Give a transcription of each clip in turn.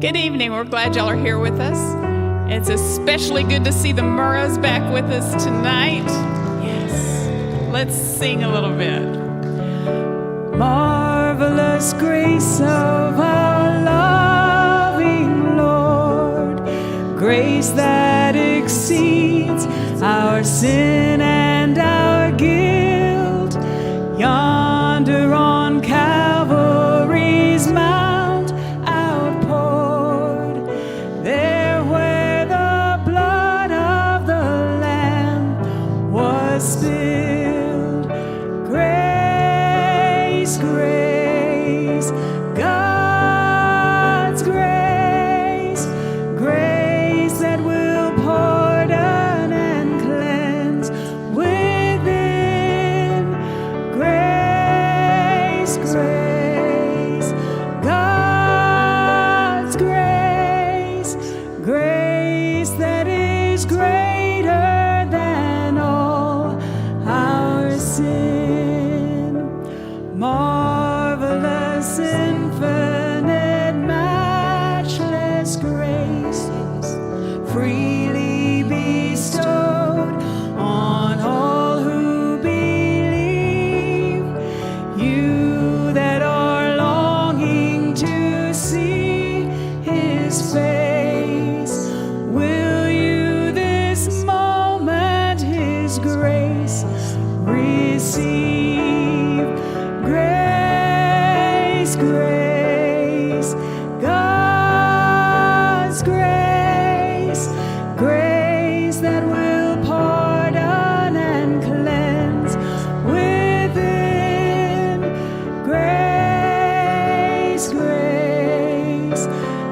Good evening. We're glad y'all are here with us. It's especially good to see the Murrahs back with us tonight. Yes. Let's sing a little bit. Marvelous grace of our loving Lord, grace that exceeds our sin and our guilt. Yonder on Calvary's mount outpoured, there where the blood of the Lamb was spilled. Grace, grace, God's grace, grace that will pardon and cleanse within. Grace, grace, God's grace, grace that is greater than all our sin. Marvelous, infinite, matchless graces freely bestowed on all who believe. You that are longing to see His face, will you this moment His grace receive? Grace, grace, God's grace, grace that will pardon and cleanse within. Grace, grace,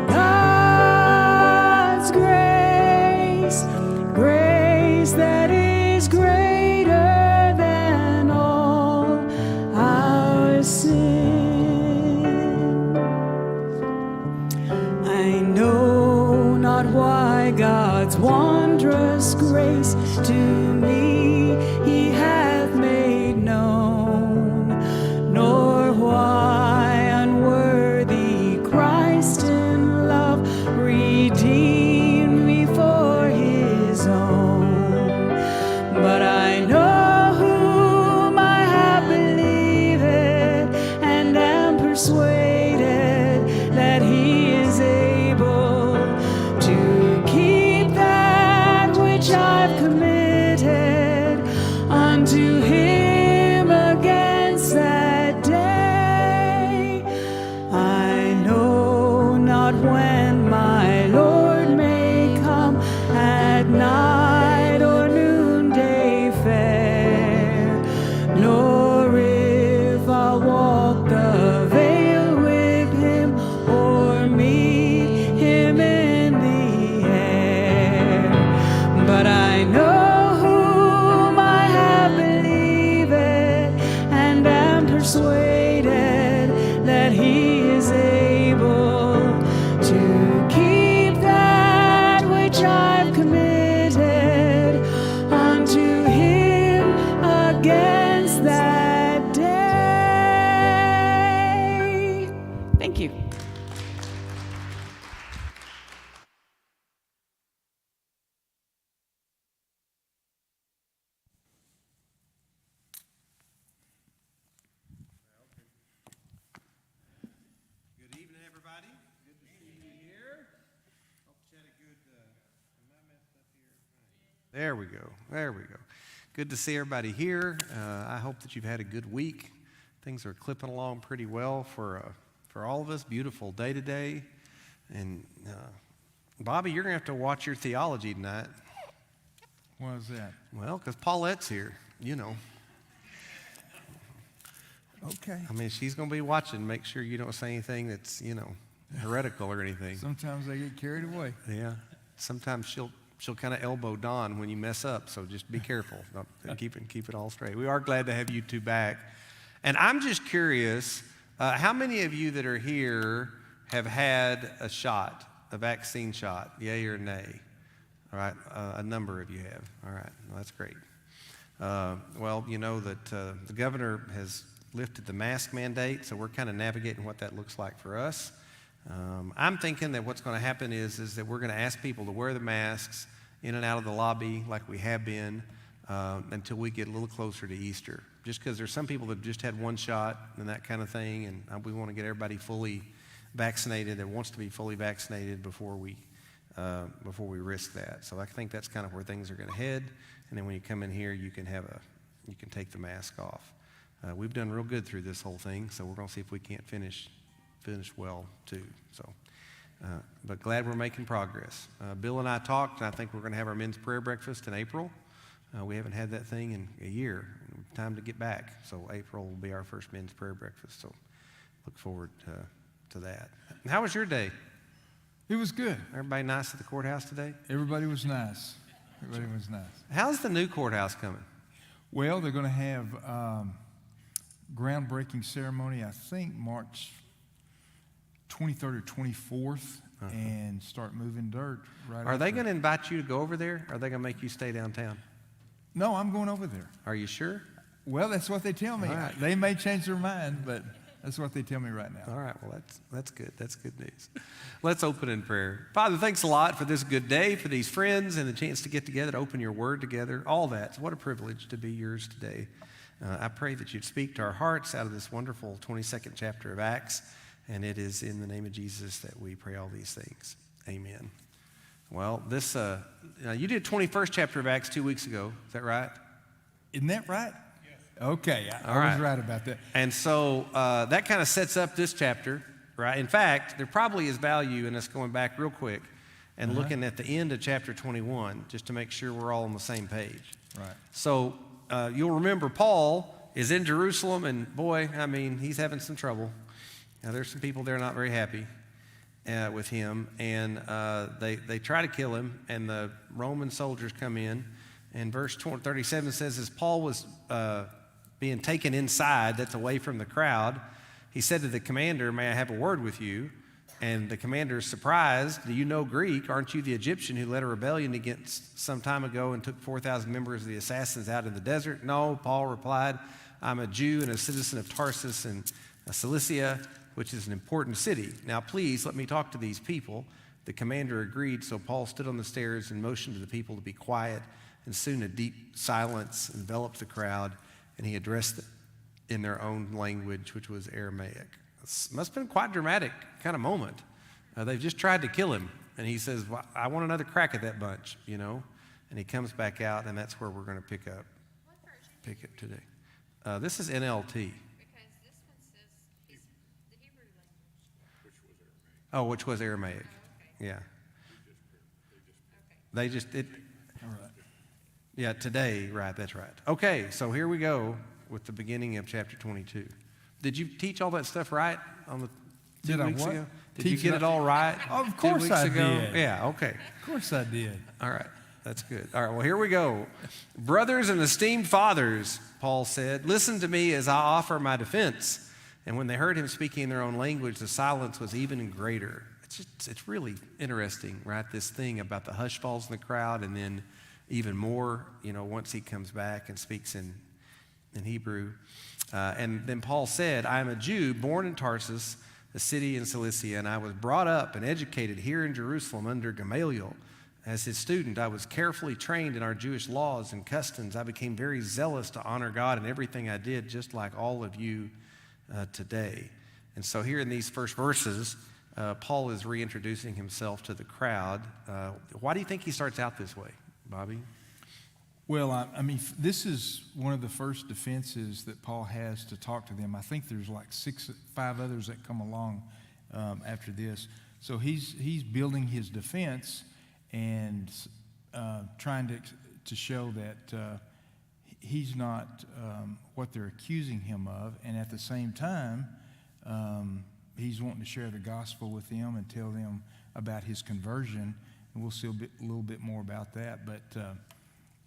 God's grace, grace that is greater than all our sin. I know not why God's wondrous grace to me He hath made known, nor why unworthy Christ in love redeemed me for His own. But I know whom I have believed and am persuaded that He is able to keep that which I've committed unto Him against that day. I know not when my Lord may come, at night or noonday fair, nor if I'll walk the vale with Him or meet Him in the air. But I know whom I have believed and am persuaded that He is able to keep that which I've committed unto Him against that day. Thank you. Good evening, everybody. Good to see you here. Hope you had a good, am I messed up here? There we go. There we go. Good to see everybody here. I hope that you've had a good week. Things are clipping along pretty well for all of us. Beautiful day today. And Bobby, you're going to have to watch your theology tonight. Why is that? Well, because Paulette's here, you know. Okay. I mean, she's going to be watching. Make sure you don't say anything that's, you know, heretical or anything. Sometimes I get carried away. Yeah. Sometimes she'll kind of elbow Don when you mess up, so just be careful. Keep it all straight. We are glad to have you two back. And I'm just curious, how many of you that are here have had a shot, a vaccine shot, yay or nay? All right, a number of you have. All right, well, that's great. Well, you know that the governor has lifted the mask mandate, so we're kind of navigating what that looks like for us. I'm thinking that what's going to happen is that we're going to ask people to wear the masks in and out of the lobby like we have been until we get a little closer to Easter. Just because there's some people that just had one shot and that kind of thing, and we want to get everybody fully vaccinated that wants to be fully vaccinated before we risk that. So I think that's kind of where things are going to head. And then when you come in here, you can take the mask off. We've done real good through this whole thing, so we're going to see if we can't finish well too. So, but glad we're making progress. Bill and I talked, and I think we're going to have our men's prayer breakfast in April. We haven't had that thing in a year. Time to get back. So April will be our first men's prayer breakfast. So look forward to that. And how was your day? It was good. Everybody nice at the courthouse today? Everybody was nice. Everybody was nice. How's the new courthouse coming? Well, they're going to have groundbreaking ceremony, I think March 23rd or 24th, and start moving dirt right Are they after. going to invite you to go over there? Or are they going to make you stay downtown? No, I'm going over there. Are you sure? Well, that's what they tell me. All right. They may change their mind, but that's what they tell me right now. All right, well, that's good. That's good news. Let's open in prayer. Father, thanks a lot for this good day, for these friends and the chance to get together, to open your word together, all that. What a privilege to be yours today. I pray that you'd speak to our hearts out of this wonderful 22nd chapter of Acts, and it is in the name of Jesus that we pray all these things. Amen. Well, this you did 21st chapter of Acts 2 weeks ago. Is that right? Isn't that right? Yes. Okay, I All right. was right about that. And so that kind of sets up this chapter, right? In fact, there probably is value in us going back real quick and looking at the end of chapter 21 just to make sure we're all on the same page. Right. So you'll remember Paul is in Jerusalem, and boy, I mean, he's having some trouble. Now, there's some people there not very happy with him, and they try to kill him, and the Roman soldiers come in. And verse 37 says, as Paul was being taken inside, that's away from the crowd, he said to the commander, may I have a word with you? And the commander is surprised. Do you know Greek? Aren't you the Egyptian who led a rebellion against some time ago and took 4,000 members of the assassins out in the desert? No, Paul replied, I'm a Jew and a citizen of Tarsus in Cilicia, which is an important city. Now, please let me talk to these people. The commander agreed, so Paul stood on the stairs and motioned to the people to be quiet. And soon a deep silence enveloped the crowd, and he addressed them in their own language, which was Aramaic. This must have been quite a dramatic kind of moment. They've just tried to kill him, and he says, well, I want another crack at that bunch, you know? And he comes back out, and that's where we're going to pick up today. This is NLT. Because this one says is the Hebrew language. Oh, which was Aramaic. Oh, okay. Yeah. Okay. All right. Yeah, today, right, that's right. Okay, so here we go with the beginning of chapter 22. Did you teach all that stuff right on the 2 Did I weeks what? ago? Did you Teach get it it all right? Of 2 course weeks I ago? did. Yeah, okay. Of course I did. All right, that's good. All right, well, here we go. Brothers and esteemed fathers, Paul said, listen to me as I offer my defense. And when they heard him speaking in their own language, the silence was even greater. It's really interesting, right? This thing about the hush falls in the crowd, and then even more, you know, once he comes back and speaks in Hebrew. And then Paul said, I am a Jew born in Tarsus, a city in Cilicia, and I was brought up and educated here in Jerusalem under Gamaliel. As his student, I was carefully trained in our Jewish laws and customs. I became very zealous to honor God in everything I did, just like all of you today. And so here in these first verses, Paul is reintroducing himself to the crowd. Why do you think he starts out this way, Bobby? Well, I mean, this is one of the first defenses that Paul has to talk to them. I think there's like 5 others that come along after this. So he's building his defense and trying to show that he's not what they're accusing him of, and at the same time, he's wanting to share the gospel with them and tell them about his conversion. And we'll see a little bit more about that, but.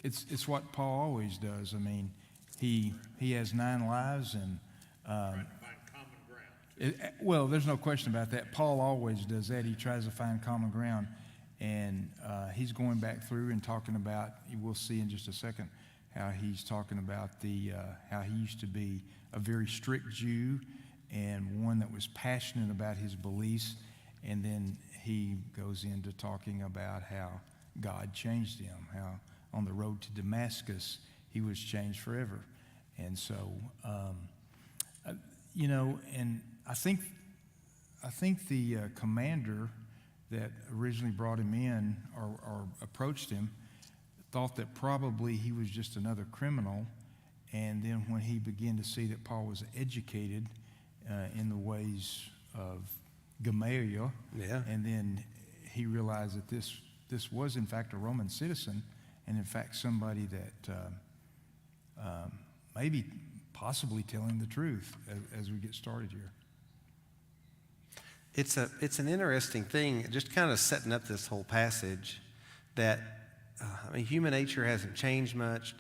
It's what Paul always does. I mean, he has 9 lives, and Find common ground. well, there's no question about that. Paul always does that. He tries to find common ground, and he's going back through and talking about. We'll see in just a second how he's talking about how he used to be a very strict Jew and one that was passionate about his beliefs, And then he goes into talking about how God changed him, how on the road to Damascus he was changed forever. And so, you know, and I think the commander that originally brought him in or approached him thought that probably he was just another criminal. And then when he began to see that Paul was educated in the ways of Gamaliel, Yeah. and then he realized that this was in fact a Roman citizen, and in fact somebody that maybe possibly telling the truth as we get started here. It's an interesting thing, just kind of setting up this whole passage, that I mean, human nature hasn't changed much.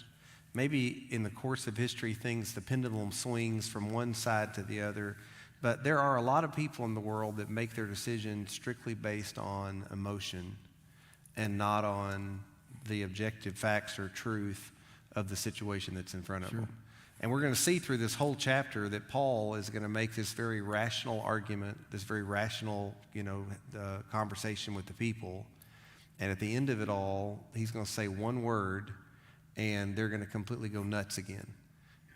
Maybe in the course of history, the pendulum swings from one side to the other. But there are a lot of people in the world that make their decisions strictly based on emotion and not on the objective facts or truth of the situation that's in front of them. And we're going to see through this whole chapter that Paul is going to make this very rational argument, this very rational, conversation with the people. And at the end of it all, he's going to say one word, and they're going to completely go nuts again.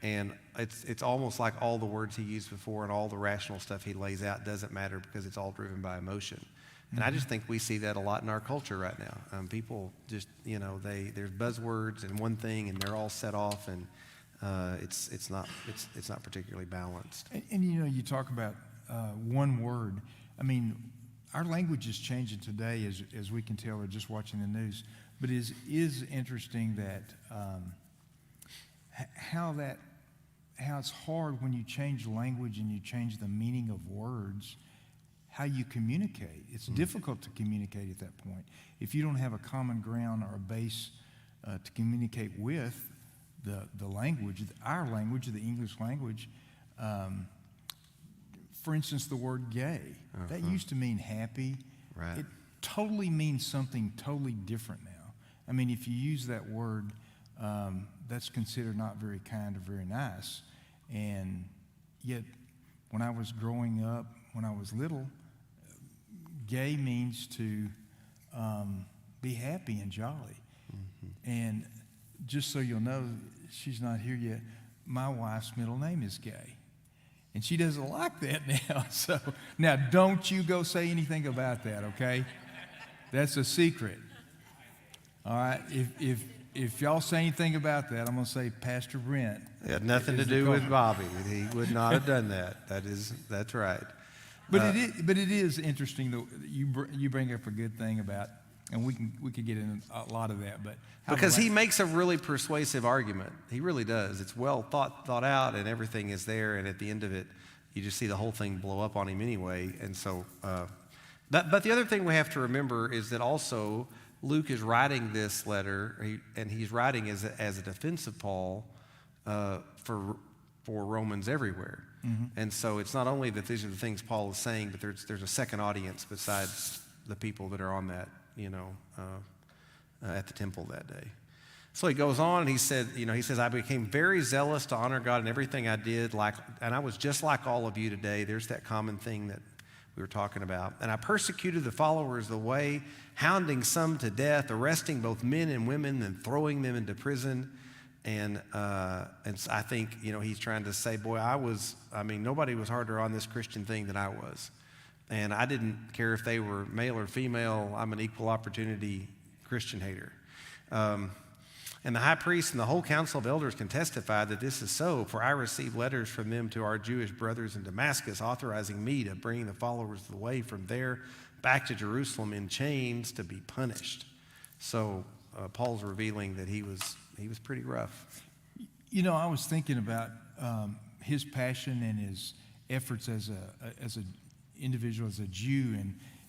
And it's almost like all the words he used before and all the rational stuff he lays out doesn't matter because it's all driven by emotion. And I just think we see that a lot in our culture right now. People just, there's buzzwords and one thing, and they're all set off, and it's not particularly balanced. And you talk about one word. I mean, our language is changing today, as we can tell, or just watching the news. But it is interesting that how it's hard when you change language and you change the meaning of words, how you communicate. It's difficult to communicate at that point. If you don't have a common ground or a base to communicate with, the language, our language, the English language, for instance, the word gay, that used to mean happy. Right. It totally means something totally different now. I mean, if you use that word, that's considered not very kind or very nice. And yet, when I was growing up, when I was little, gay means to be happy and jolly. Mm-hmm. And just so you'll know, she's not here yet, my wife's middle name is Gay. And she doesn't like that now. So now don't you go say anything about that, okay? That's a secret. All right? If y'all say anything about that, I'm going to say Pastor Brent. It had nothing to do with Bobby. He would not have done that. That's right. But it is interesting though. You bring up a good thing about, and we could get into a lot of that, but because he makes a really persuasive argument. He really does. It's well thought out, and everything is there. And at the end of it, you just see the whole thing blow up on him anyway. And so, but the other thing we have to remember is that also Luke is writing this letter, and he's writing as a defense of Paul for Romans everywhere. Mm-hmm. And so it's not only that these are the things Paul is saying, but there's a second audience besides the people that are on that, at the temple that day. So he goes on and he says, I became very zealous to honor God in everything I did, and I was just like all of you today. There's that common thing that we were talking about. And I persecuted the followers of the way, hounding some to death, arresting both men and women and throwing them into prison. And so I think, he's trying to say, boy, nobody was harder on this Christian thing than I was. And I didn't care if they were male or female. I'm an equal opportunity Christian hater. And the high priest and the whole council of elders can testify that this is so, for I received letters from them to our Jewish brothers in Damascus, authorizing me to bring the followers of the way from there back to Jerusalem in chains to be punished. So Paul's revealing that he was pretty rough. I was thinking about his passion and his efforts as an individual, as a Jew,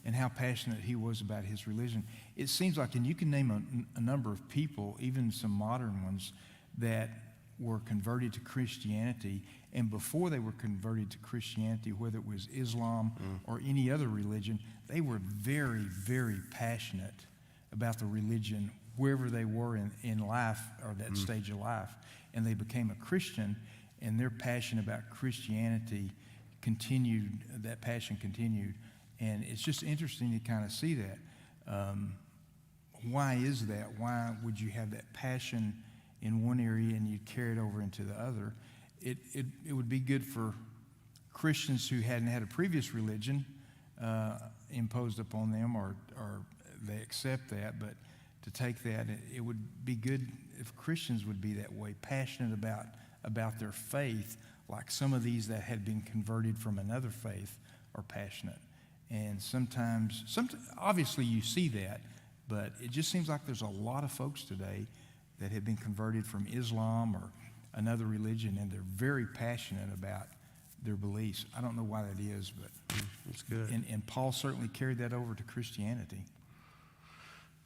and how passionate he was about his religion. It seems like, and you can name a number of people, even some modern ones, that were converted to Christianity, and before they were converted to Christianity, whether it was Islam or any other religion, they were very, very passionate about the religion wherever they were in life or that stage of life. And they became a Christian, and their passion about Christianity continued, And it's just interesting to kind of see that. Why is that? Why would you have that passion in one area and you carry it over into the other? It would be good for Christians who hadn't had a previous religion imposed upon them, or they accept that, but to take that, it would be good if Christians would be that way, passionate about their faith, like some of these that had been converted from another faith are passionate. And sometimes obviously you see that, but it just seems like there's a lot of folks today that have been converted from Islam or another religion, and they're very passionate about their beliefs. I don't know why that is, but That's good. and Paul certainly carried that over to Christianity.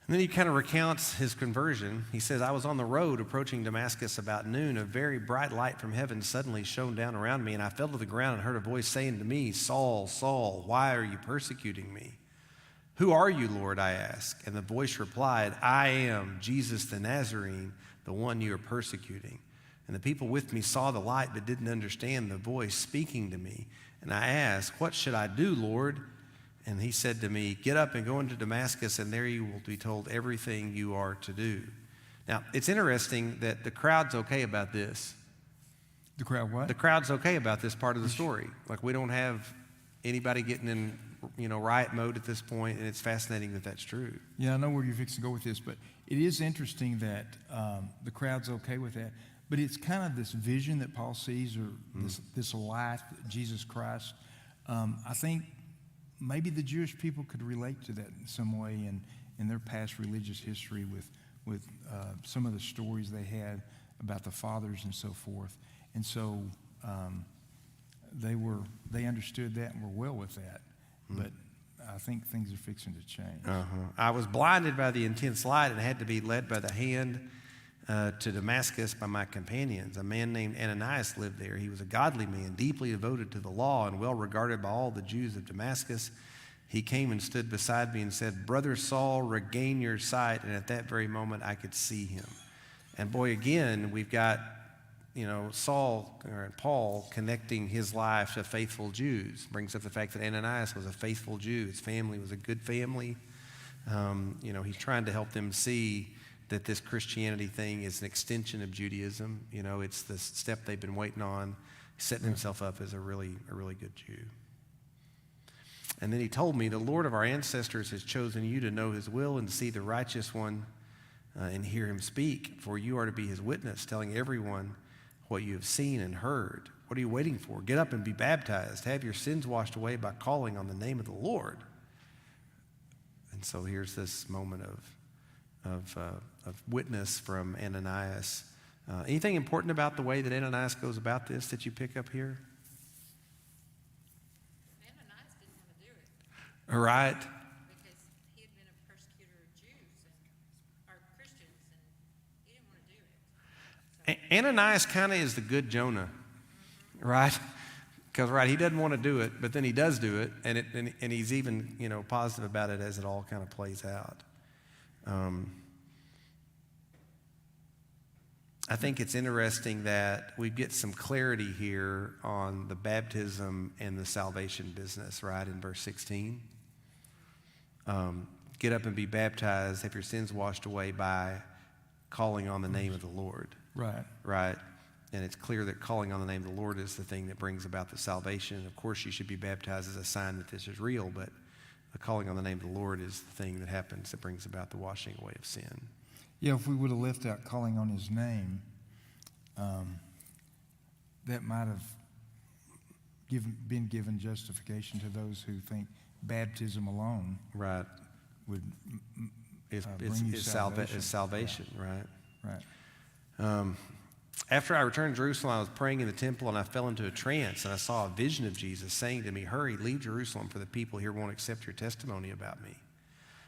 And then he kind of recounts his conversion. He says, I was on the road approaching Damascus about noon. A very bright light from heaven suddenly shone down around me, and I fell to the ground and heard a voice saying to me, Saul, Saul, why are you persecuting me? Who are you, Lord? I asked. And the voice replied, I am Jesus the Nazarene, the one you are persecuting. And the people with me saw the light but didn't understand the voice speaking to me. And I asked, what should I do, Lord? And he said to me, get up and go into Damascus, and there you will be told everything you are to do. Now, it's interesting that the crowd's okay about this. The crowd what? The crowd's okay about this part of the story. Like, we don't have anybody getting in, riot mode at this point, and it's fascinating that that's true. Yeah, I know where you're fixing to go with this, but it is interesting that the crowd's okay with that. But it's kind of this vision that Paul sees, or this life, Jesus Christ. I think maybe the Jewish people could relate to that in some way in their past religious history with some of the stories they had about the fathers and so forth. And so they understood that and were well with that. But I think things are fixing to change. I was blinded by the intense light and had to be led by the hand to Damascus by my companions. A man named Ananias lived there. He was a godly man, deeply devoted to the law and well regarded by all the Jews of Damascus. He came and stood beside me and said, Brother Saul, regain your sight. And at that very moment, I could see him. And boy, again, we've got, Saul or Paul connecting his life to faithful Jews. Brings up the fact that Ananias was a faithful Jew. His family was a good family. He's trying to help them see that this Christianity thing is an extension of Judaism. It's the step they've been waiting on, setting himself up as a really good Jew. And then he told me, the Lord of our ancestors has chosen you to know his will and to see the righteous one and hear him speak, for you are to be his witness, telling everyone what you have seen and heard. What are you waiting for? Get up and be baptized. Have your sins washed away by calling on the name of the Lord. And so here's this moment of witness from Ananias. Anything important about the way that Ananias goes about this that you pick up here? Ananias didn't want to do it All right. because he had been a persecutor of Jews or Christians, and he didn't want to do it. Ananias kind of is the good Jonah, right? Because, he doesn't want to do it, but then he does do it, and he's even, positive about it as it all kind of plays out. I think it's interesting that we get some clarity here on the baptism and the salvation business, right, in verse 16. Get up and be baptized, have your sins washed away by calling on the name of the Lord. Right. Right? And it's clear that calling on the name of the Lord is the thing that brings about the salvation. And of course, you should be baptized as a sign that this is real, but the calling on the name of the Lord is the thing that happens that brings about the washing away of sin. Yeah, if we would have left out calling on his name, that might have been given justification to those who think baptism alone Right. would Is bring you salvation. salvation, right? Right. After I returned to Jerusalem, I was praying in the temple, and I fell into a trance, and I saw a vision of Jesus saying to me, hurry, leave Jerusalem, for the people here won't accept your testimony about me.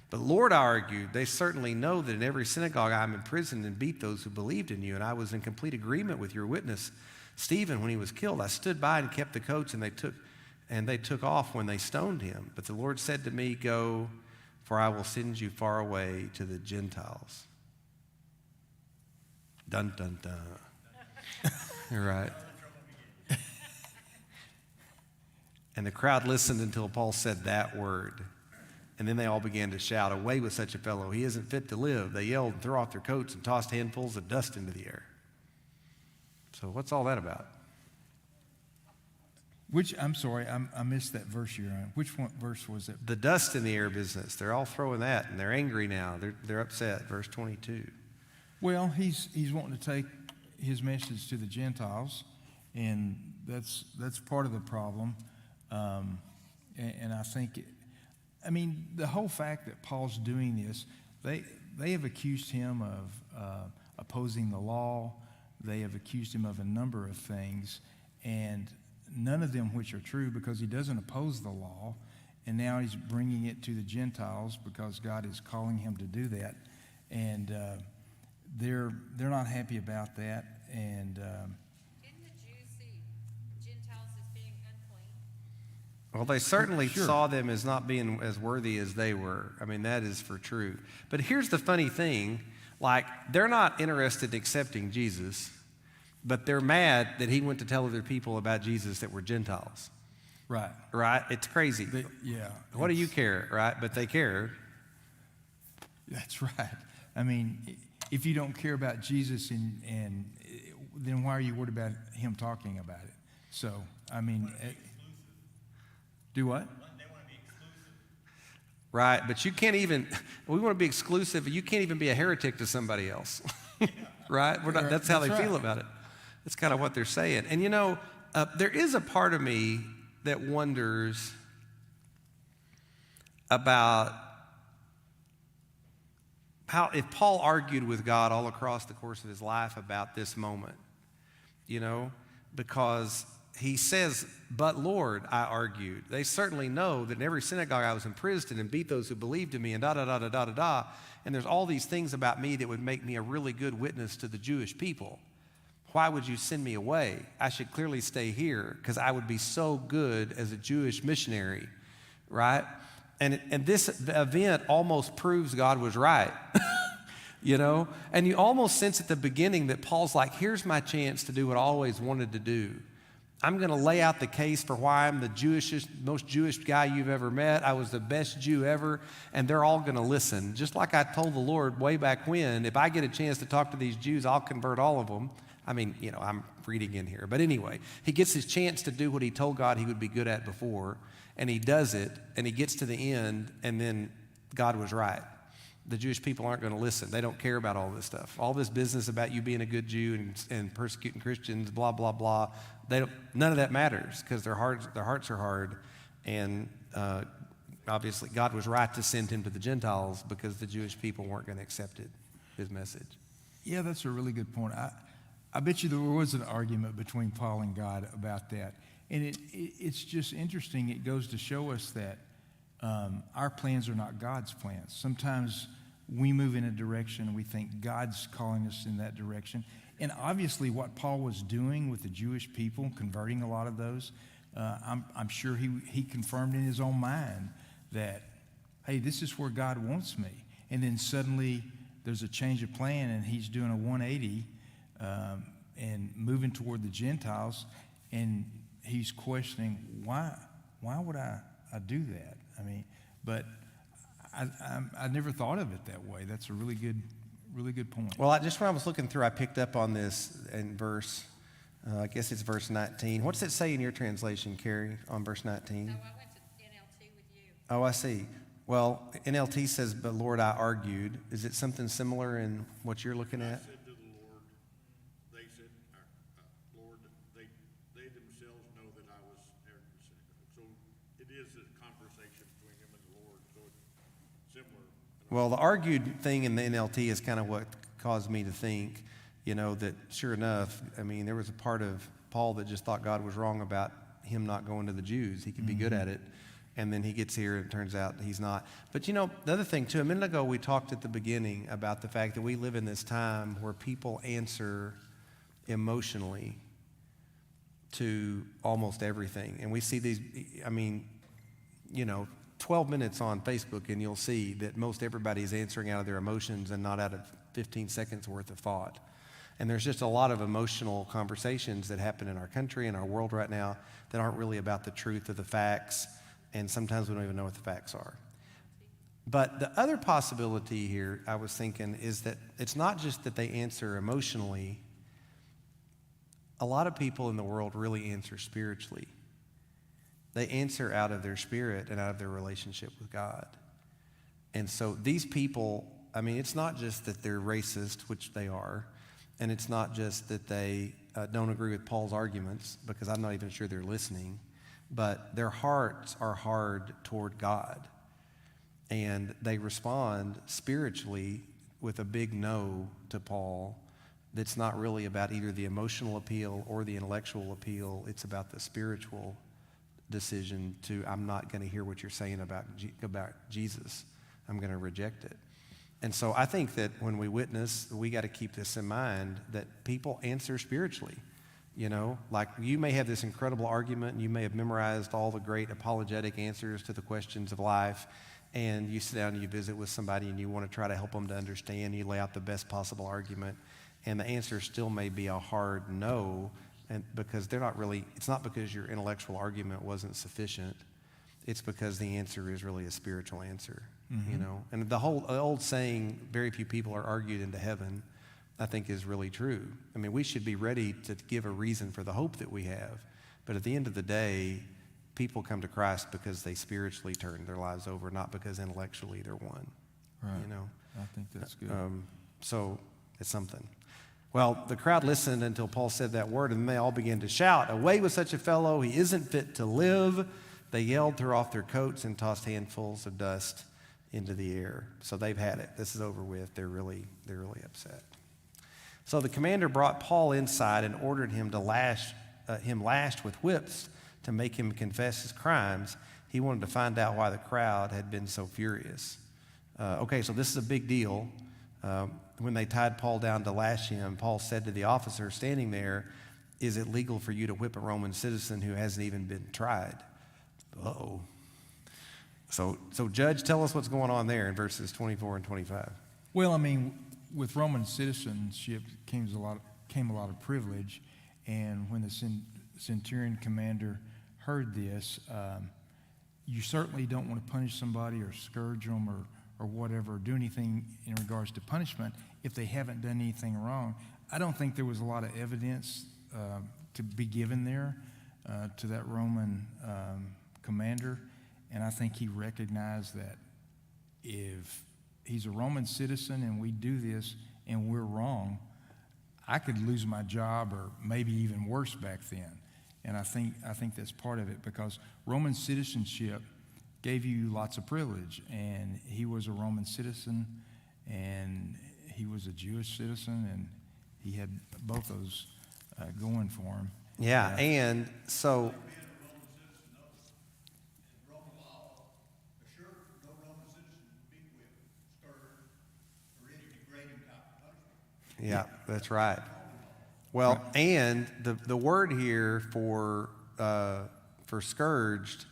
But Lord, I argued, they certainly know that in every synagogue I am imprisoned and beat those who believed in you, and I was in complete agreement with your witness, Stephen, when he was killed. I stood by and kept the coats, and they took off when they stoned him. But the Lord said to me, go, for I will send you far away to the Gentiles. Dun, dun, dun. You're right. And the crowd listened until Paul said that word. And then they all began to shout, "Away with such a fellow. He isn't fit to live." They yelled and threw off their coats and tossed handfuls of dust into the air. So what's all that about? I'm sorry, I missed that verse you're on. Which one verse was it? The dust in the air business. They're all throwing that, and they're angry now. They're upset. Verse 22. Well, he's wanting to take his message to the Gentiles, and that's part of the problem. And I think, the whole fact that Paul's doing this, they have accused him of opposing the law. They have accused him of a number of things, and none of them which are true, because he doesn't oppose the law. And now he's bringing it to the Gentiles because God is calling him to do that. And they're not happy about that. And Didn't the Jews see Gentiles as being unclean? Well, they certainly Sure. saw them as not being as worthy as they were. That is for true. But here's the funny thing. They're not interested in accepting Jesus, but they're mad that he went to tell other people about Jesus that were Gentiles. right. Right? It's crazy. Yeah. What do you care, right? But they cared. That's right. If you don't care about Jesus, and then why are you worried about him talking about it? So, do what? Right, but you can't even, we want to be exclusive. You can't even be a heretic to somebody else. Right? That's how they That's feel right. about it. That's kind of what they're saying. And there is a part of me that wonders about how, if Paul argued with God all across the course of his life about this moment, because he says, "But Lord, I argued." They certainly know that in every synagogue I was imprisoned and beat those who believed in me, and da-da-da-da-da-da-da. And there's all these things about me that would make me a really good witness to the Jewish people. Why would you send me away? I should clearly stay here because I would be so good as a Jewish missionary, right? And this event almost proves God was right. And you almost sense at the beginning that Paul's like, here's my chance to do what I always wanted to do. I'm going to lay out the case for why I'm the most Jewish guy you've ever met. I was the best Jew ever, and they're all going to listen. Just like I told the Lord way back when, if I get a chance to talk to these Jews, I'll convert all of them. I'm reading in here. But anyway, he gets his chance to do what he told God he would be good at before, and he does it, and he gets to the end, and then God was right. The Jewish people aren't going to listen. They don't care about all this stuff. All this business about you being a good Jew and persecuting Christians, blah, blah, blah. None of that matters because their hearts are hard. And obviously God was right to send him to the Gentiles because the Jewish people weren't going to accept his message. Yeah, that's a really good point. I bet you there was an argument between Paul and God about that. And it's just interesting. It goes to show us that our plans are not God's plans. Sometimes we move in a direction and we think God's calling us in that direction. And obviously what Paul was doing with the Jewish people, converting a lot of those, I'm sure he confirmed in his own mind that, hey, this is where God wants me. And then suddenly there's a change of plan and he's doing a 180 and moving toward the Gentiles. And he's questioning, why would I do that? But I never thought of it that way. That's a really good point. Well, just when I was looking through, I picked up on this in verse, I guess it's verse 19. What does it say in your translation, Carrie, on verse 19? No, I went to NLT with you. Oh, I see. Well, NLT says, "But Lord, I argued." Is it something similar in what you're looking at? I said to the Lord, they said, Lord, they themselves know that I was there in the synagogue. So it is a conversation between him and the Lord. So it's similar. Well, the argued thing in the NLT is kind of what caused me to think, that sure enough, there was a part of Paul that just thought God was wrong about him not going to the Jews. He could be good at it. And then he gets here and it turns out he's not. But the other thing too, a minute ago we talked at the beginning about the fact that we live in this time where people answer emotionally to almost everything. And we see these, 12 minutes on Facebook and you'll see that most everybody is answering out of their emotions and not out of 15 seconds worth of thought. And there's just a lot of emotional conversations that happen in our country and our world right now that aren't really about the truth of the facts, and sometimes we don't even know what the facts are. But the other possibility here, I was thinking, is that it's not just that they answer emotionally. A lot of people in the world really answer spiritually. They answer out of their spirit and out of their relationship with God. And so these people, I mean, it's not just that they're racist, which they are, and it's not just that they don't agree with Paul's arguments, because I'm not even sure they're listening, but their hearts are hard toward God. And they respond spiritually with a big no to Paul that's not really about either the emotional appeal or the intellectual appeal. It's about the spiritual decision to, I'm not going to hear what you're saying about Jesus. I'm going to reject it. And so I think that when we witness, we got to keep this in mind, that people answer spiritually. You know, like you may have this incredible argument and you may have memorized all the great apologetic answers to the questions of life, and you sit down and you visit with somebody and you want to try to help them to understand. You lay out the best possible argument, and the answer still may be a hard no, and because they're not really, it's not because your intellectual argument wasn't sufficient. It's because the answer is really a spiritual answer, you know. And the whole old saying, very few people are argued into heaven, I think is really true. I mean, we should be ready to give a reason for the hope that we have. But at the end of the day, people come to Christ because they spiritually turn their lives over, not because intellectually they're won. Right. You know? I think that's good. So it's something. Well, the crowd listened until Paul said that word, and then they all began to shout, "Away with such a fellow, he isn't fit to live." They yelled, threw off their coats, and tossed handfuls of dust into the air. So they've had it. This is over with. They're really upset. So the commander brought Paul inside and ordered him to him lashed with whips to make him confess his crimes. He wanted to find out why the crowd had been so furious. Okay, so this is a big deal. When they tied Paul down to lash him, Paul said to the officer standing there, "Is it legal for you to whip a Roman citizen who hasn't even been tried?" Uh-oh. So Judge, tell us what's going on there in verses 24 and 25. Well, I mean, with Roman citizenship came a lot of privilege, and when the centurion commander heard this, you certainly don't want to punish somebody or scourge them or whatever, or do anything in regards to punishment if they haven't done anything wrong. I don't think there was a lot of evidence to be given there to that Roman commander, and I think he recognized that if he's a Roman citizen and we do this and we're wrong, I could lose my job, or maybe even worse back then. And I think that's part of it, because Roman citizenship gave you lots of privilege, and he was a Roman citizen and he was a Jewish citizen, and he had both those going for him. Yeah, and so yeah, that's right. Well, and the word here for scourged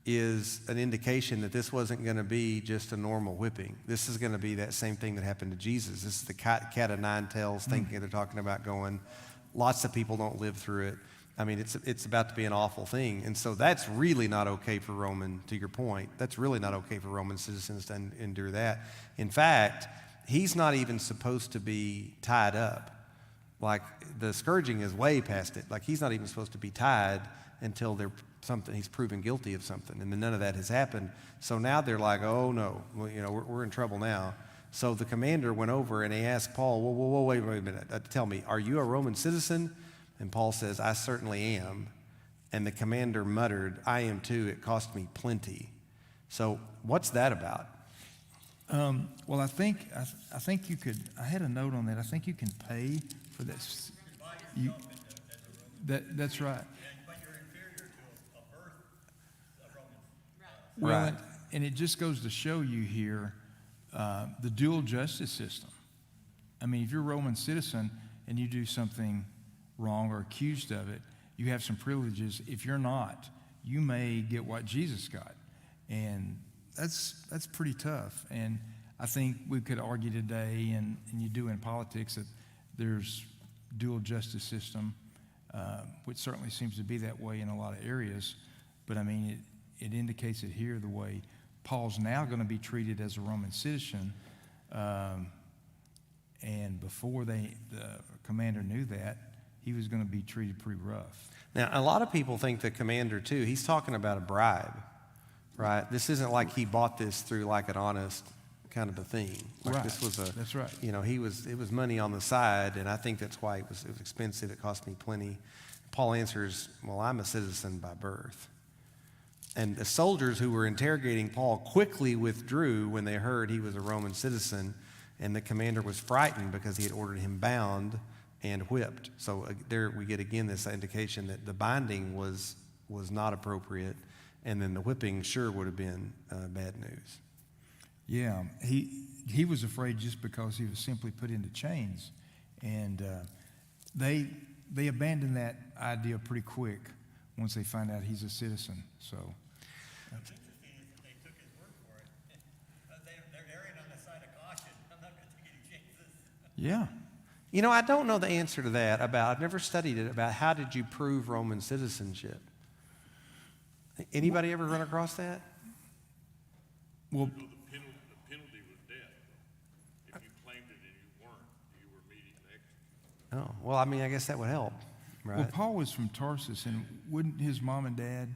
is an indication that this wasn't going to be just a normal whipping. This is going to be that same thing that happened to Jesus. This is the cat of nine tails thinking they're talking about going. Lots of people don't live through it. I mean, it's about to be an awful thing. And so that's really not okay for Roman, to your point. That's really not okay for Roman citizens to endure that. In fact, he's not even supposed to be tied up. Like, the scourging is way past it. Like, he's not even supposed to be tied until he's proven guilty of something. And then none of that has happened. So now they're like, oh no, well, we're in trouble now. So the commander went over and he asked Paul, whoa, wait a minute. Tell me, are you a Roman citizen? And Paul says, I certainly am. And the commander muttered, I am too. It cost me plenty. So what's that about? Well, I think you could. I had a note on that. I think you can pay for this. That's right. But you're inferior to a birth of Roman. Well, Right. and it just goes to show you here the dual justice system. I mean, if you're a Roman citizen and you do something wrong or accused of it, you have some privileges. If you're not, you may get what Jesus got, and that's pretty tough. And I think we could argue today, and you do in politics, that there's dual justice system, which certainly seems to be that way in a lot of areas. But I mean, it indicates it here the way Paul's now going to be treated as a Roman citizen. And before the commander knew that, he was going to be treated pretty rough. Now, a lot of people think the commander, too, he's talking about a bribe, right? This isn't like he bought this through like an honest kind of a thing. Like Right. This was That's right. You know, it was money on the side, and I think that's why it was expensive. It cost me plenty. Paul answers, well, I'm a citizen by birth. And the soldiers who were interrogating Paul quickly withdrew when they heard he was a Roman citizen, and the commander was frightened because he had ordered him bound and whipped. So there we get again this indication that the binding was not appropriate, and then the whipping sure would have been bad news. Yeah, he was afraid just because he was simply put into chains, and they abandoned that idea pretty quick once they find out he's a citizen. So. Interesting is that they took his word for it. They're erring on the side of caution. I'm not going to take any chances. Yeah. You know, I don't know the answer to that I've never studied it about how did you prove Roman citizenship. Anybody ever run across that? Well, So the penalty was death. If you claimed it and you weren't, you were meeting an exit. Oh, well, I mean, I guess that would help, right? well, Paul was from Tarsus, and wouldn't his mom and dad,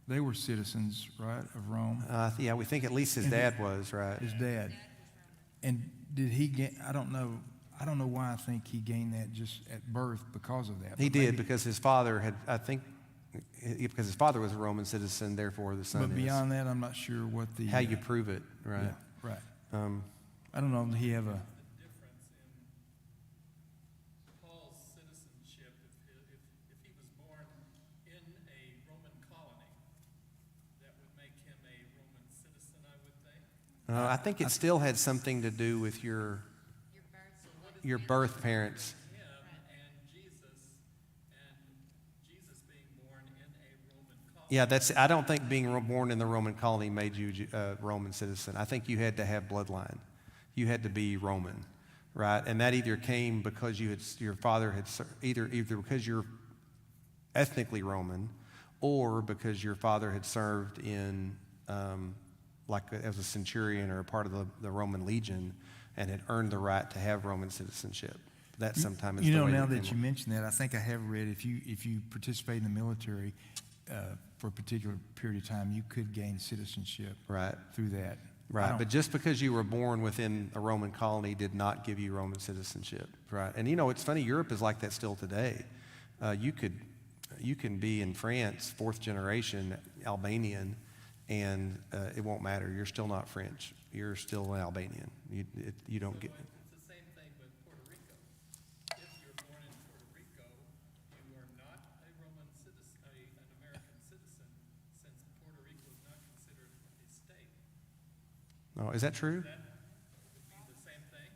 they were citizens, right, of Rome? Yeah, we think at least his dad was, right? His dad. And did he gain? I don't know why I think he gained that just at birth because of that. He but did maybe- because his father had, I think, because his father was a Roman citizen, therefore the son But is. beyond that, I'm not sure what the How you prove it, right? Yeah, right. Um, I don't know. Did he have a? Difference in Paul's citizenship if he was born in a Roman colony, that would make him a Roman citizen, I would think. I think it still had something to do with your birth parents. Him and Jesus being born in a Roman colony. Yeah, I don't think being born in the Roman colony made you a Roman citizen. I think you had to have bloodline. You had to be Roman, right? And that either came because your father had either because you're ethnically Roman, or because your father had served in as a centurion or a part of the Roman legion and had earned the right to have Roman citizenship. That sometimes is You the know, way now it that came you mention that, I think I have read if you participate in the military for a particular period of time, you could gain citizenship right. through that. I Right, don't- but just because you were born within a Roman colony did not give you Roman citizenship, right? And you know, it's funny, Europe is like that still today. You can be in France, fourth generation Albanian, and it won't matter. You're still not French. You're still an Albanian. You don't get. It's the same thing with Puerto Rico. If you're born in Puerto Rico, you are not a Roman citizen, an American citizen, since Puerto Rico is not considered a state. Oh, is that true? That would be the same thing.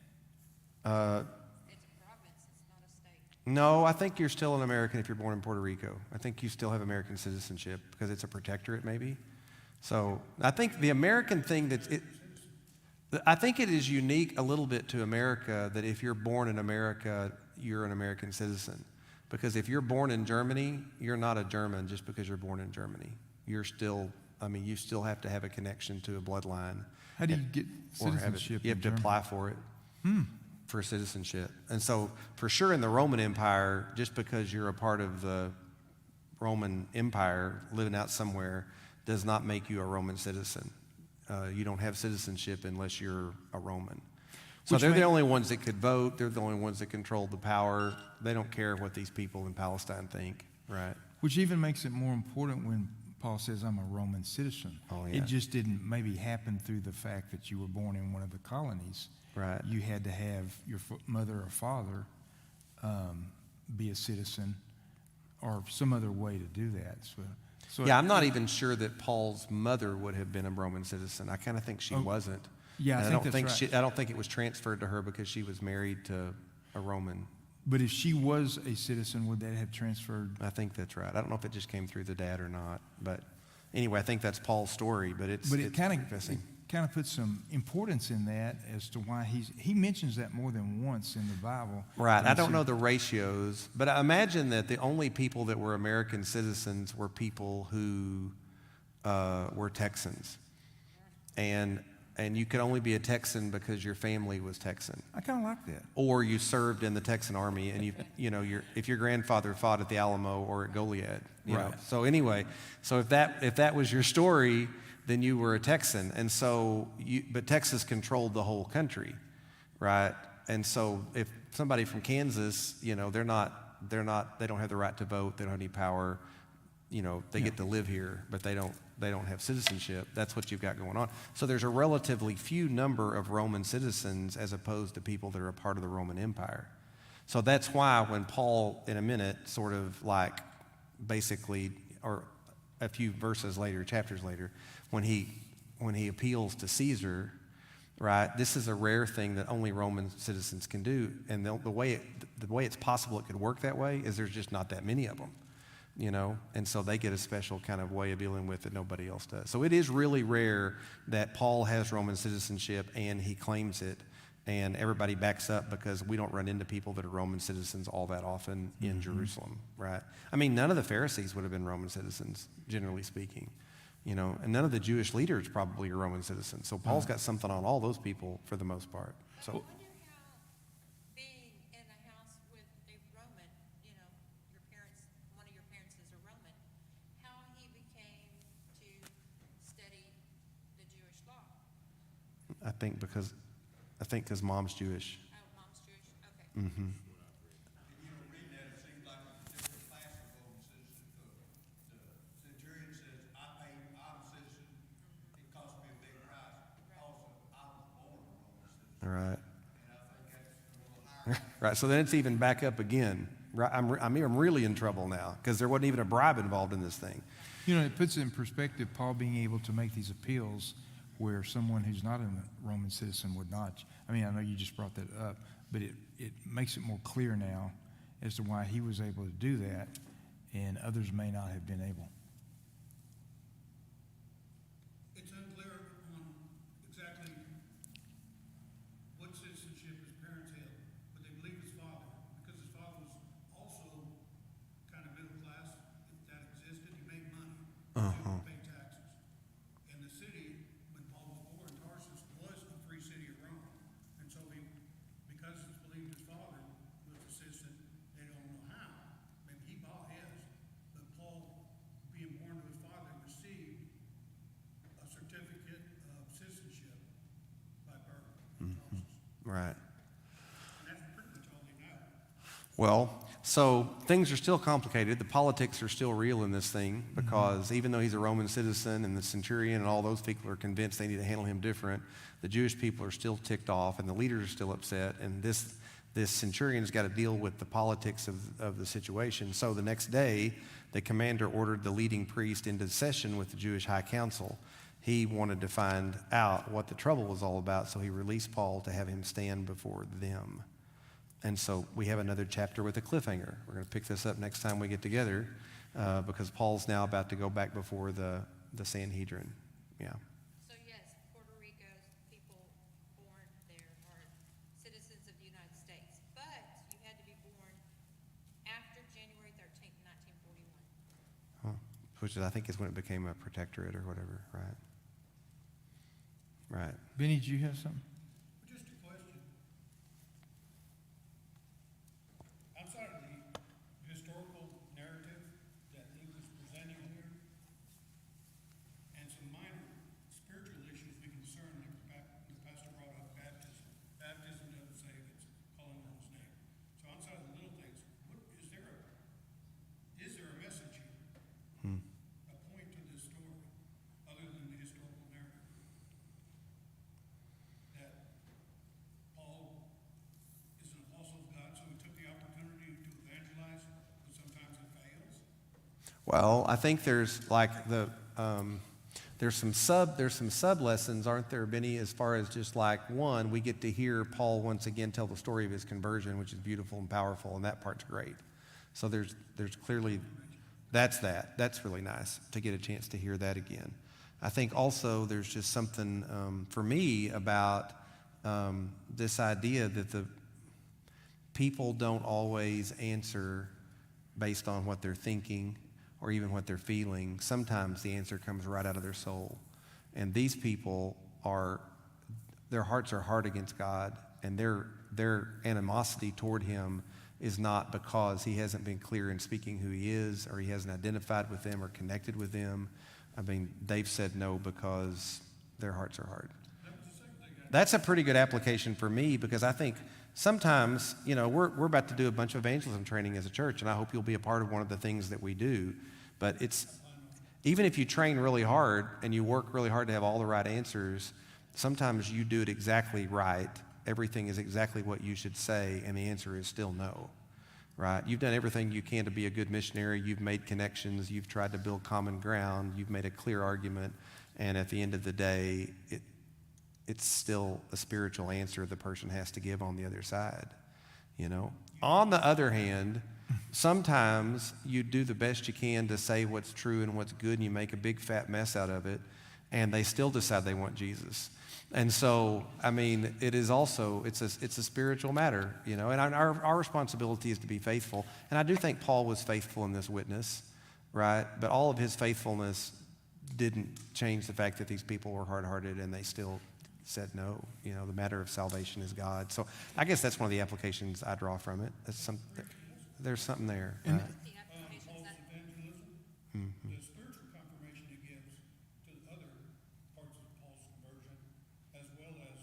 It's a province, it's not a state. No, I think you're still an American if you're born in Puerto Rico. I think you still have American citizenship because it's a protectorate, maybe. So I think the American thing I think it is unique a little bit to America that if you're born in America, you're an American citizen. Because if you're born in Germany, you're not a German just because you're born in Germany. You still have to have a connection to a bloodline. How do you get Or have it. citizenship? You have in to Germany? apply for it for citizenship. And so, for sure, in the Roman Empire, just because you're a part of the Roman Empire living out somewhere does not make you a Roman citizen. You don't have citizenship unless you're a Roman. So Which they're the make- only ones that could vote. They're the only ones that control the power. They don't care what these people in Palestine think, right? Which even makes it more important when Paul says, I'm a Roman citizen. Oh, yeah. It just didn't maybe happen through the fact that you were born in one of the colonies. Right. You had to have your mother or father be a citizen or some other way to do that. So Yeah, I'm not even sure that Paul's mother would have been a Roman citizen. I kind of think she wasn't. Yeah, I And think that's right. I don't think it was transferred to her because she was married to a Roman. But if she was a citizen, would that have transferred? I think that's right. I don't know if it just came through the dad or not, but anyway, I think that's Paul's story. But it's But it kind of confessing. kind of put some importance in that as to why he mentions that more than once in the Bible. Right. I And don't so- know the ratios, but I imagine that the only people that were American citizens were people who were Texans. And you could only be a Texan because your family was Texan. I kind of like that. Or you served in the Texan Army, and if your grandfather fought at the Alamo or at Goliad, you know. Right. So anyway, so if that was your story, then you were a Texan, and so but Texas controlled the whole country, right? And so if somebody from Kansas, they don't have the right to vote, they don't have any power, they get to live here, but they don't have citizenship. That's what you've got going on. So there's a relatively few number of Roman citizens as opposed to people that are a part of the Roman Empire. So that's why when Paul, in a minute, sort of like basically, or a few verses later, chapters later, when he appeals to Caesar, right, this is a rare thing that only Roman citizens can do. And the way it's possible it could work that way is there's just not that many of them. And so they get a special kind of way of dealing with it nobody else does. So it is really rare that Paul has Roman citizenship and he claims it, and everybody backs up because we don't run into people that are Roman citizens all that often in Jerusalem, right? I mean, none of the Pharisees would have been Roman citizens, generally speaking, and none of the Jewish leaders probably are Roman citizens. So Paul's got something on all those people for the most part. So. I wonder how being in a house with a Roman, one of your parents is a Roman, how he became to study the Jewish law. I think because mom's Jewish. Oh, mom's Jewish, okay. Reading that, it seems like it's a different class of Roman citizenhood. The centurion says, I'm a citizen, it cost me a big price. Also, I was born a Roman citizen. All right. And I think that's a little higher. Right. So then it's even back up again. Right. I'm really in trouble now because there wasn't even a bribe involved in this thing. It puts it in perspective, Paul being able to make these appeals where someone who's not a Roman citizen would not. I mean, I know you just brought that up, but it makes it more clear now as to why he was able to do that and others may not have been able. It's unclear on exactly what citizenship his parents had, but they believe his father, because his father was also kind of middle class, if that existed. He made money, didn't pay taxes. And the city, when Paul was born, Tarsus, was a free city of Rome. And so because it's believed his father was a citizen, they don't know how. Maybe he bought his, but Paul, being born to his father, received a certificate of citizenship by birth in Tarsus. Right. And that's pretty much all they know. Well, so things are still complicated. The politics are still real in this thing because even though he's a Roman citizen and the centurion and all those people are convinced they need to handle him different, the Jewish people are still ticked off and the leaders are still upset. And this centurion's got to deal with the politics of the situation. So the next day, the commander ordered the leading priest into session with the Jewish high council. He wanted to find out what the trouble was all about, so he released Paul to have him stand before them. And so we have another chapter with a cliffhanger. We're going to pick this up next time we get together because Paul's now about to go back before the Sanhedrin. Yeah. So yes, Puerto Rico's people born there are citizens of the United States, but you had to be born after January 13th, 1941. Which I think is when it became a protectorate or whatever, right? Right. Benny, do you have something? Just a question. Outside of the historical narrative that he was presenting here, and some minor spiritual issues we can discern, like the pastor brought up baptism. Baptism doesn't say it's calling on his name. So outside of the little things, is there a message here? A point to this story, other than the historical narrative? That Paul is an apostle of God, so he took the opportunity to evangelize, but sometimes it fails. Well, I think there's like there's some sub lessons, aren't there, Benny? As far as just like one, we get to hear Paul once again tell the story of his conversion, which is beautiful and powerful, and that part's great. So there's clearly that's really nice to get a chance to hear that again. I think also there's just something for me about this idea that the people don't always answer based on what they're thinking or even what they're feeling. Sometimes the answer comes right out of their soul. And these people their hearts are hard against God, and their animosity toward him is not because he hasn't been clear in speaking who he is, or he hasn't identified with them or connected with them. I mean, they've said no because their hearts are hard. That's a pretty good application for me, because I think sometimes, we're about to do a bunch of evangelism training as a church, and I hope you'll be a part of one of the things that we do. But even if you train really hard and you work really hard to have all the right answers, sometimes you do it exactly right. Everything is exactly what you should say, and the answer is still no, right? You've done everything you can to be a good missionary. You've made connections. You've tried to build common ground. You've made a clear argument. And at the end of the day, it's still a spiritual answer the person has to give on the other side, On the other hand, sometimes you do the best you can to say what's true and what's good, and you make a big fat mess out of it, and they still decide they want Jesus. And so, I mean, it is also, it's a spiritual matter, and our responsibility is to be faithful. And I do think Paul was faithful in this witness, right? But all of his faithfulness didn't change the fact that these people were hard-hearted and they still said no. The matter of salvation is God. So I guess that's one of the applications I draw from it. There's something there. Right? The applications that Paul's evangelism, the spiritual confirmation he gives to the other parts of Paul's conversion, as well as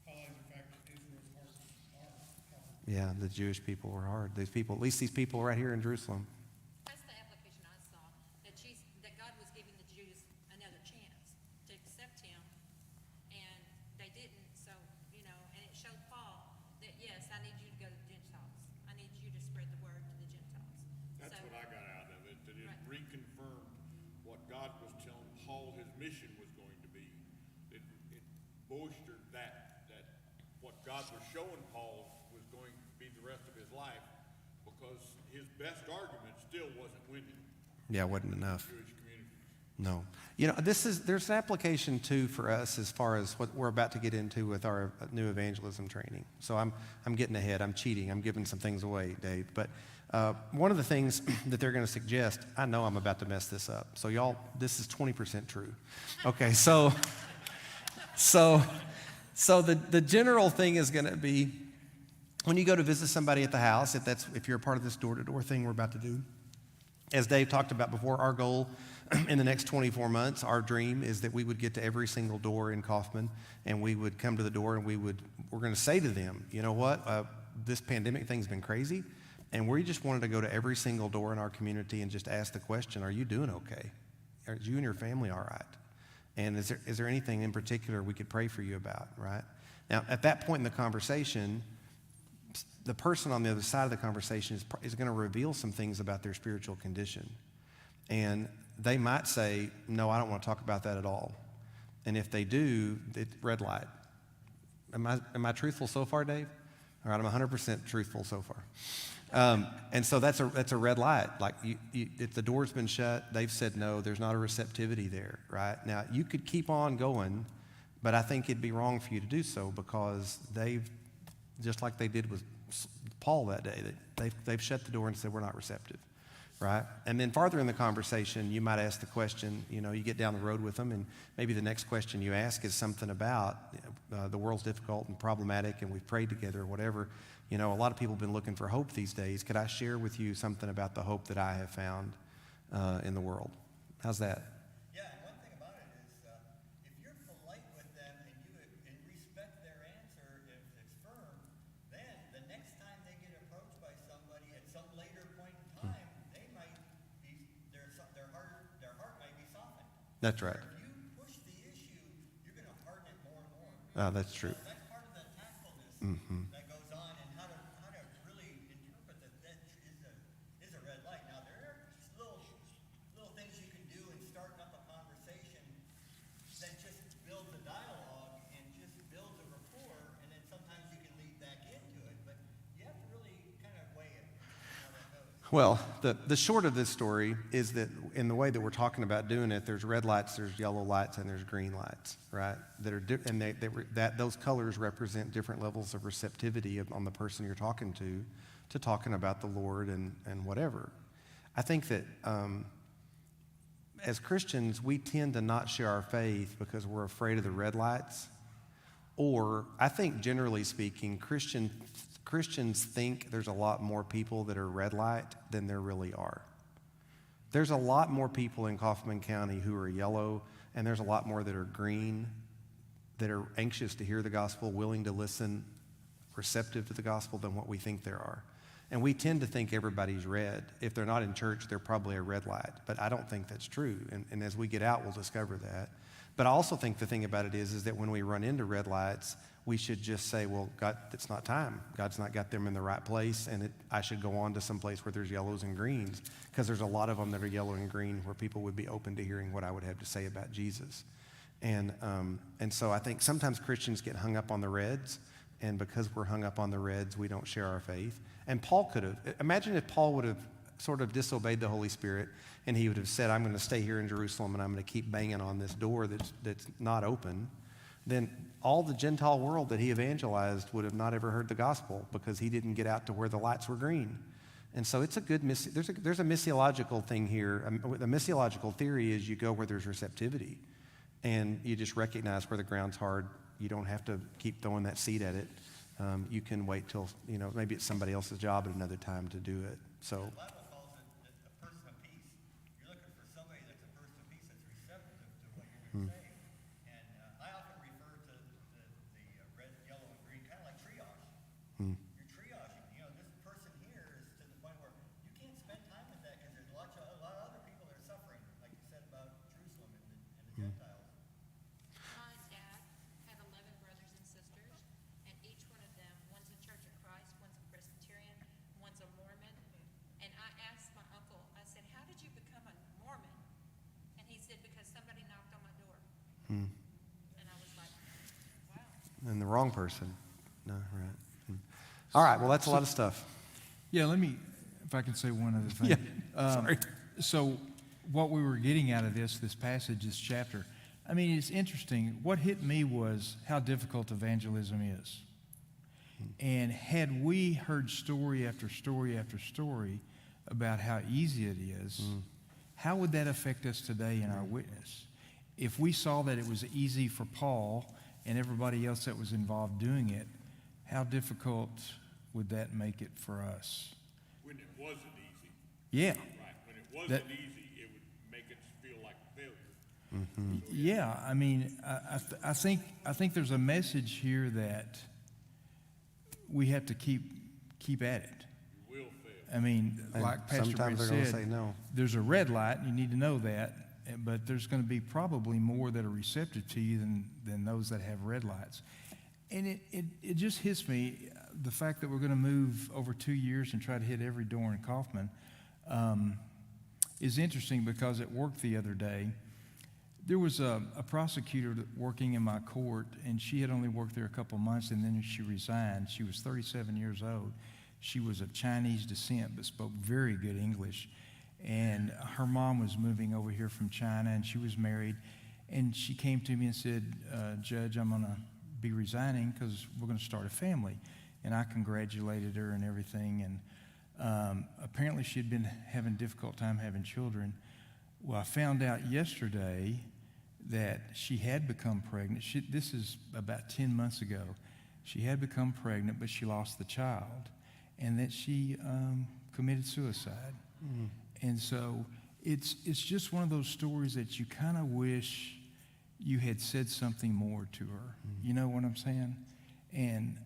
highlighting the fact that Israel's hearts are hard. Yeah, the Jewish people were hard. At least these people right here in Jerusalem. That's the application I saw, that God was giving the Jews another chance to accept him, and they didn't. So, and it showed Paul that, yes, I need you to go to the Gentiles. I need you to spread the word to the Gentiles. That's So- what I got out of it, that it Right. reconfirmed what God was telling Paul his mission was going to be. It bolstered that what God was showing Paul was going to be the rest of his life, because his best argument still wasn't winning Yeah, it wasn't enough. Jewish communities. No. There's an application too for us as far as what we're about to get into with our new evangelism training. So I'm getting ahead. I'm cheating. I'm giving some things away, Dave. But one of the things that they're going to suggest, I know I'm about to mess this up. So y'all, this is 20% true. Okay, so the general thing is going to be, when you go to visit somebody at the house, if you're a part of this door-to-door thing we're about to do, as Dave talked about before, our goal in the next 24 months, our dream is that we would get to every single door in Kaufman, and we would come to the door and we're going to say to them, you know what, this pandemic thing's been crazy, and we just wanted to go to every single door in our community and just ask the question, are you doing okay? Are you and your family all right? And is there anything in particular we could pray for you about, right? Now, at that point in the conversation, the person on the other side of the conversation is going to reveal some things about their spiritual condition. And they might say, no, I don't want to talk about that at all. And if they do, it's red light. Am I truthful so far, Dave? All right, I'm 100% truthful so far. And so that's a red light. Like, if the door's been shut, they've said no, there's not a receptivity there, right? Now, you could keep on going, but I think it'd be wrong for you to do so, because just like they did with Paul that day, they've shut the door and said, we're not receptive, right? And then farther in the conversation, you might ask the question, you get down the road with them, and maybe the next question you ask is something about the world's difficult and problematic, and we've prayed together or whatever. A lot of people have been looking for hope these days. Could I share with you something about the hope that I have found in the world? How's that? Yeah, and one thing about it is, if you're polite with them and respect their answer, if it's firm, then the next time they get approached by somebody at some later point in time, they might be their heart might be softened. That's right. If you push the issue, you're going to harden it more and more. That's true. That's part of the tactfulness that goes on, and how to really interpret that is a red light. Now, there are just little things you can do in starting up a conversation that just build the dialogue and just build the rapport, and then sometimes you can lead back into it. But you have to really kind of weigh it, how that goes. Well, the short of this story is that in the way that we're talking about doing it, there's red lights, there's yellow lights, and there's green lights, right? That are and those colors represent different levels of receptivity on the person you're talking to talking about the Lord and whatever. I think that as Christians, we tend to not share our faith because we're afraid of the red lights. Or I think generally speaking, Christians think there's a lot more people that are red light than there really are. There's a lot more people in Kaufman County who are yellow, and there's a lot more that are green, that are anxious to hear the gospel, willing to listen, receptive to the gospel than what we think there are. And we tend to think everybody's red. If they're not in church, they're probably a red light. But I don't think that's true. And as we get out, we'll discover that. But I also think the thing about it is that when we run into red lights, we should just say, well, God, it's not time. God's not got them in the right place, and I should go on to some place where there's yellows and greens, because there's a lot of them that are yellow and green where people would be open to hearing what I would have to say about Jesus. And so I think sometimes Christians get hung up on the reds, and because we're hung up on the reds, we don't share our faith. And Paul could have. Imagine if Paul would have sort of disobeyed the Holy Spirit, and he would have said, I'm going to stay here in Jerusalem, and I'm going to keep banging on this door that's not open. Then all the Gentile world that he evangelized would have not ever heard the gospel because he didn't get out to where the lights were green. And so it's a good, there's a missiological thing here. The missiological theory is you go where there's receptivity, and you just recognize where the ground's hard. You don't have to keep throwing that seed at it. You can wait till, maybe it's somebody else's job at another time to do it. So. The Bible calls it a person of peace. You're looking for somebody that's a person of peace that's receptive to what you're going to say. And I often refer to the red, yellow, and green kind of like triage. You're triaging. This person here is to the point where you can't spend time with that because there's a lot of other people that are suffering, like you said about Jerusalem and the Gentiles. My dad had 11 brothers and sisters, and each one of them, one's a Church of Christ, one's a Presbyterian, one's a Mormon. And I asked my uncle, I said, how did you become a Mormon? And he said, because somebody knocked on my door. And I was like, wow. And the wrong person. No, right. All right, well, that's a lot of stuff. Yeah, let me, if I can say one other thing. Yeah, sorry. So what we were getting out of this passage, this chapter, I mean, it's interesting. What hit me was how difficult evangelism is. And had we heard story after story after story about how easy it is, how would that affect us today in our witness? If we saw that it was easy for Paul and everybody else that was involved doing it, how difficult would that make it for us? When it wasn't easy. Yeah. Right. When it wasn't easy, it would make us feel like failure. Yeah, I mean, I think there's a message here that we have to keep at it. You will fail. I mean, And like Pastor sometimes Brett they're gonna said, say no. there's a red light, and you need to know that, but there's going to be probably more that are receptive to you than those that have red lights. And it just hits me, the fact that we're going to move over 2 years and try to hit every door in Kaufman is interesting, because at work the other day, there was a prosecutor working in my court, and she had only worked there a couple months, and then she resigned. She was 37 years old. She was of Chinese descent but spoke very good English. And her mom was moving over here from China, and she was married. And she came to me and said, Judge, I'm going to be resigning because we're going to start a family. And I congratulated her and everything. And apparently she had been having a difficult time having children. Well, I found out yesterday that she had become pregnant. This is about 10 months ago. She had become pregnant, but she lost the child, and that she committed suicide. And so it's just one of those stories that you kind of wish you had said something more to her. You know what I'm saying? And